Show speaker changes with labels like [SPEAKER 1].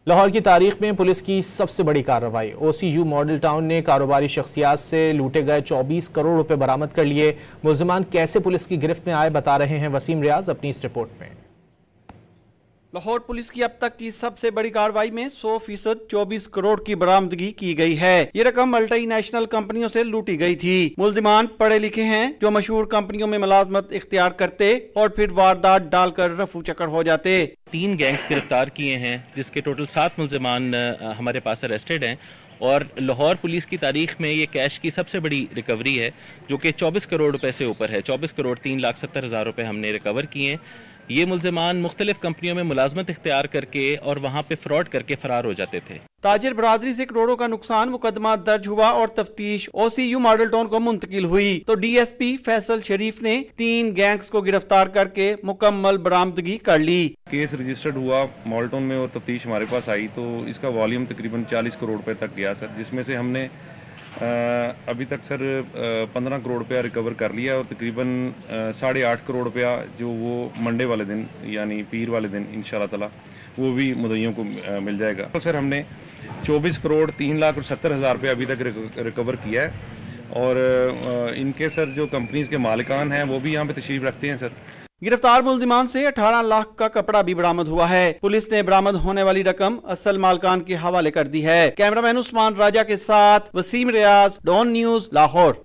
[SPEAKER 1] लाहौर की तारीख में पुलिस की सबसे बड़ी कार्रवाई। OCU मॉडल टाउन ने कारोबारी शख्सियात से लूटे गए 24 करोड़ रुपए बरामद कर लिए। मुल्जिमान कैसे पुलिस की गिरफ्त में आए बता रहे हैं वसीम रियाज अपनी इस रिपोर्ट में।
[SPEAKER 2] लाहौर पुलिस की अब तक की सबसे बड़ी कार्रवाई में 100% 24 करोड़ की बरामदगी की गई है। ये रकम मल्टीनेशनल कंपनियों से लूटी गई थी। मुल्जिमान पढ़े लिखे हैं जो मशहूर कंपनियों में मुलाजमत इख्तियार करते और फिर वारदात डालकर रफू चक्कर हो जाते।
[SPEAKER 3] 3 गैंग्स गिरफ्तार किए हैं जिसके टोटल 7 मुल्जिमान हमारे पास अरेस्टेड हैं और लाहौर पुलिस की तारीख में ये कैश की सबसे बड़ी रिकवरी है जो कि 24 करोड़ रुपए से ऊपर है। 24 करोड़ 3,70,000 रुपए हमने रिकवर किए। ये मुल्जिमान मुख्तलिफ कंपनियों में मुलाजमत इख्तियार करके और वहाँ पे फ्रॉड करके फरार हो जाते थे।
[SPEAKER 2] ताजिर बरादरी से करोड़ों का नुकसान मुकदमा दर्ज हुआ और तफ्तीश OCU मॉडल टाउन को मुंतकिल हुई तो DSP फैसल शरीफ ने 3 गैंग्स को गिरफ्तार करके मुकम्मल बरामदगी कर ली।
[SPEAKER 4] केस रजिस्टर्ड हुआ मॉडल टाउन में और तफ्तीश हमारे पास आई तो इसका वॉल्यूम तकरीबन 40 करोड़ रुपए तक गया सर, जिसमें से हमने अभी तक सर 15 करोड़ रुपया रिकवर कर लिया और तकरीबन 8.5 करोड़ रुपया जो वो मंडे वाले दिन यानी पीर वाले दिन इंशाल्लाह ताला वो भी मुद्दइयों को मिल जाएगा। तो सर हमने 24 करोड़ 3,70,000 रुपये अभी तक रिकवर किया है और इनके सर जो कंपनीज के मालिकान हैं वो भी यहाँ पे तशरीफ रखते हैं सर।
[SPEAKER 2] गिरफ्तार मुल्जिमान से 18 लाख का कपड़ा भी बरामद हुआ है। पुलिस ने बरामद होने वाली रकम असल मालकान के हवाले कर दी है। कैमरामैन उस्मान राजा के साथ वसीम रियाज, डॉन न्यूज, लाहौर।